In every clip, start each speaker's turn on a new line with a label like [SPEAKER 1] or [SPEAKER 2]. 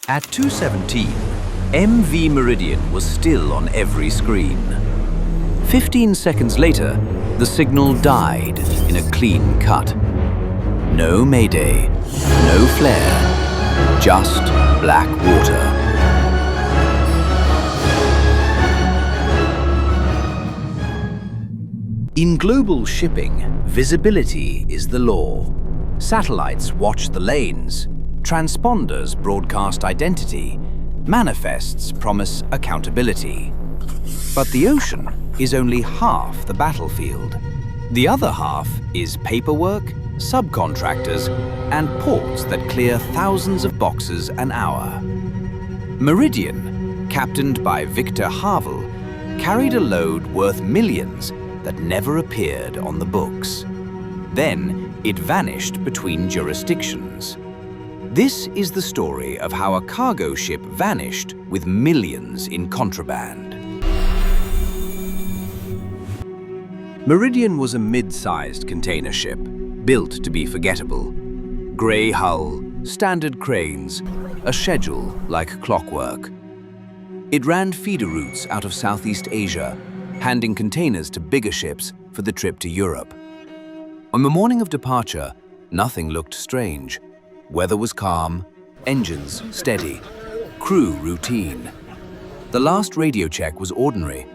[SPEAKER 1] At 2:17, MV Meridian was still on every screen. 15 seconds later, the signal died in a clean cut. No mayday, no flare, just black water. In global shipping, visibility is the law. Satellites watch the lanes, transponders broadcast identity, manifests promise accountability. But the ocean is only half the battlefield. The other half is paperwork, subcontractors, and ports that clear thousands of boxes an hour. Meridian, captained by Victor Havel, carried a load worth millions that never appeared on the books. Then it vanished between jurisdictions. This is the story of how a cargo ship vanished with millions in contraband. Meridian was a mid-sized container ship, built to be forgettable. Grey hull, standard cranes, a schedule like clockwork. It ran feeder routes out of Southeast Asia, handing containers to bigger ships for the trip to Europe. On the morning of departure, nothing looked strange. Weather was calm, engines steady, crew routine. The last radio check was ordinary.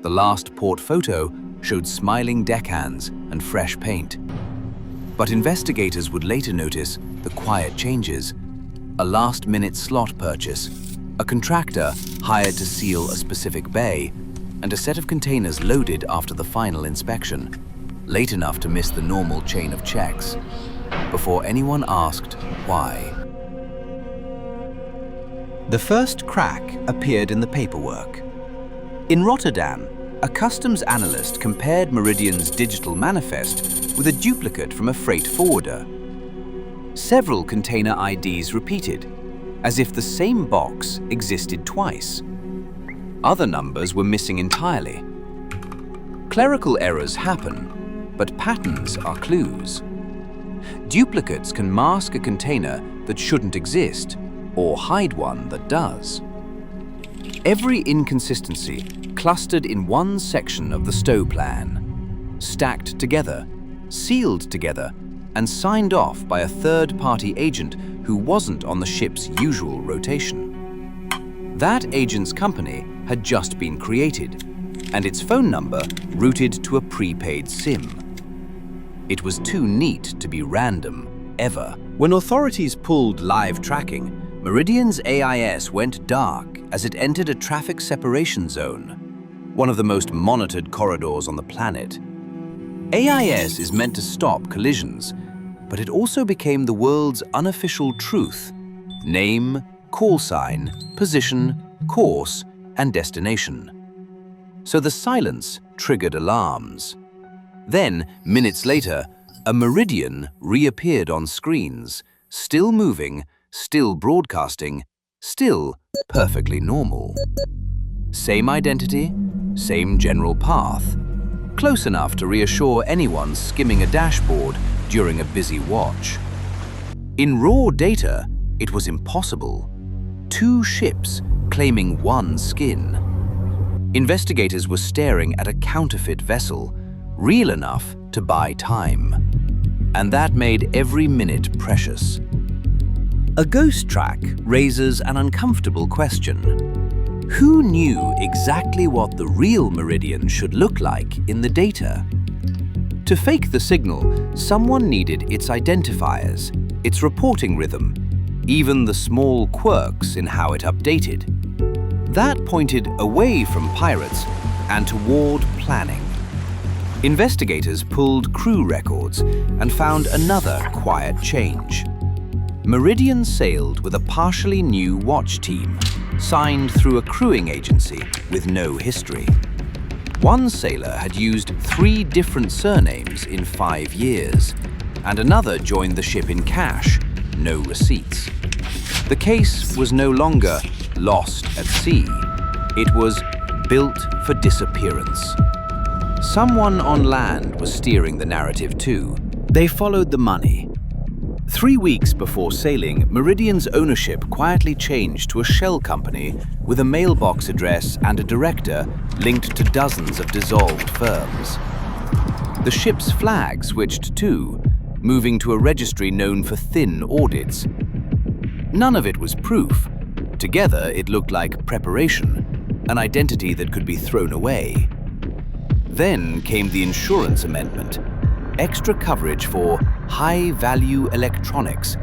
[SPEAKER 1] The last port photo showed smiling deckhands and fresh paint. But investigators would later notice the quiet changes: a last-minute slot purchase, a contractor hired to seal a specific bay, and a set of containers loaded after the final inspection, late enough to miss the normal chain of checks, before anyone asked why. The first crack appeared in the paperwork. In Rotterdam, a customs analyst compared Meridian's digital manifest with a duplicate from a freight forwarder. Several container IDs repeated, as if the same box existed twice. Other numbers were missing entirely. Clerical errors happen, but patterns are clues. Duplicates can mask a container that shouldn't exist, or hide one that does. Every inconsistency clustered in one section of the stow plan, stacked together, sealed together, and signed off by a third-party agent who wasn't on the ship's usual rotation. That agent's company had just been created, and its phone number routed to a prepaid SIM. It was too neat to be random, ever. When authorities pulled live tracking, Meridian's AIS went dark as it entered a traffic separation zone, one of the most monitored corridors on the planet. AIS is meant to stop collisions, but it also became the world's unofficial truth: name, call sign, position, course, and destination. So the silence triggered alarms. Then, minutes later, a Meridian reappeared on screens, still moving, still broadcasting, still perfectly normal. Same identity, same general path, close enough to reassure anyone skimming a dashboard during a busy watch. In raw data, it was impossible. Two ships claiming one skin. Investigators were staring at a counterfeit vessel, real enough to buy time. And that made every minute precious. A ghost track raises an uncomfortable question. Who knew exactly what the real Meridian should look like in the data? To fake the signal, someone needed its identifiers, its reporting rhythm, even the small quirks in how it updated. That pointed away from pirates and toward planning. Investigators pulled crew records and found another quiet change. Meridian sailed with a partially new watch team, signed through a crewing agency with no history. One sailor had used 3 different surnames in 5 years, and another joined the ship in cash, no receipts. The case was no longer lost at sea. It was built for disappearance. Someone on land was steering the narrative too. They followed the money. 3 weeks before sailing, Meridian's ownership quietly changed to a shell company with a mailbox address and a director linked to dozens of dissolved firms. The ship's flag switched too, moving to a registry known for thin audits. None of it was proof. Together, it looked like preparation, an identity that could be thrown away. Then came the insurance amendment, extra coverage for high-value electronics,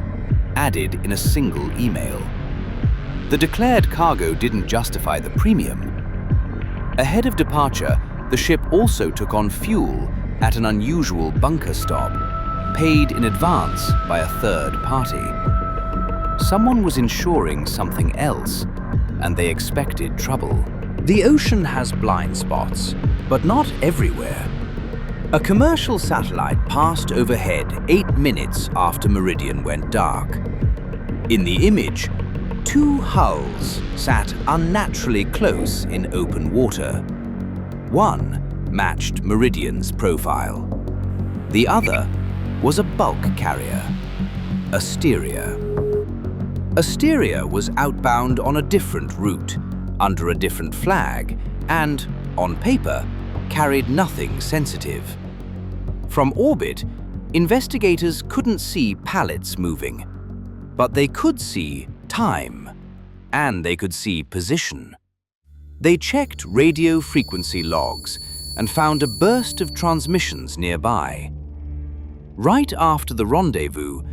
[SPEAKER 1] added in a single email. The declared cargo didn't justify the premium. Ahead of departure, the ship also took on fuel at an unusual bunker stop, paid in advance by a third party. Someone was insuring something else, and they expected trouble. The ocean has blind spots, but not everywhere. A commercial satellite passed overhead 8 minutes after Meridian went dark. In the image, 2 hulls sat unnaturally close in open water. One matched Meridian's profile. The other was a bulk carrier, Asteria. Asteria was outbound on a different route, under a different flag, and, on paper, carried nothing sensitive. From orbit, investigators couldn't see pallets moving, but they could see time, and they could see position. They checked radio frequency logs and found a burst of transmissions nearby. Right after the rendezvous,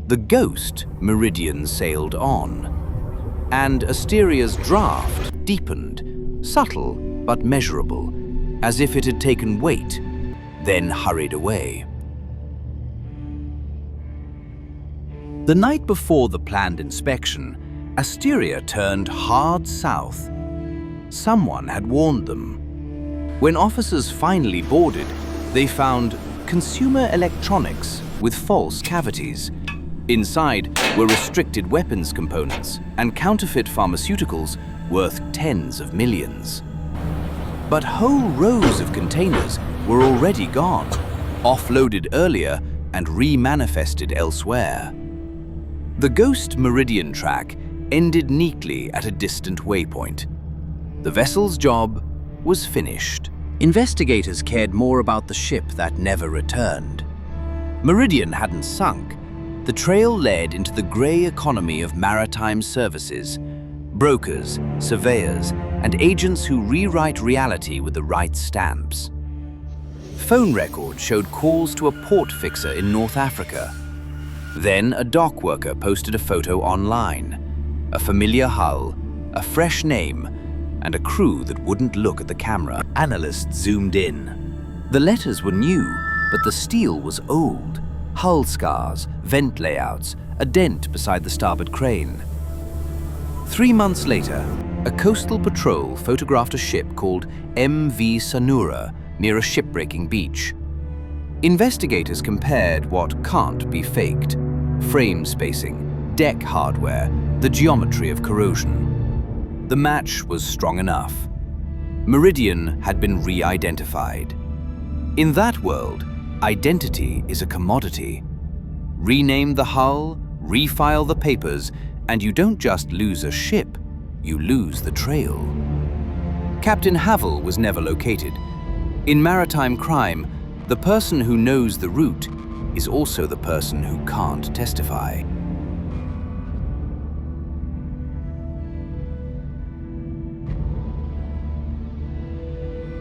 [SPEAKER 1] the ghost Meridian sailed on, and Asteria's draft deepened, subtle but measurable, as if it had taken weight, then hurried away. The night before the planned inspection, Asteria turned hard south. Someone had warned them. When officers finally boarded, they found consumer electronics with false cavities. Inside were restricted weapons components and counterfeit pharmaceuticals worth tens of millions. But whole rows of containers were already gone, offloaded earlier and remanifested elsewhere. The ghost Meridian track ended neatly at a distant waypoint. The vessel's job was finished. Investigators cared more about the ship that never returned. Meridian hadn't sunk. The trail led into the grey economy of maritime services, brokers, surveyors, and agents who rewrite reality with the right stamps. Phone records showed calls to a port fixer in North Africa. Then a dock worker posted a photo online. A familiar hull, a fresh name, and a crew that wouldn't look at the camera. Analysts zoomed in. The letters were new, but the steel was old. Hull scars, vent layouts, a dent beside the starboard crane. 3 months later, a coastal patrol photographed a ship called MV Sanura near a shipbreaking beach. Investigators compared what can't be faked: frame spacing, deck hardware, the geometry of corrosion. The match was strong enough. Meridian had been re-identified. In that world, identity is a commodity. Rename the hull, refile the papers, and you don't just lose a ship, you lose the trail. Captain Havel was never located. In maritime crime, the person who knows the route is also the person who can't testify.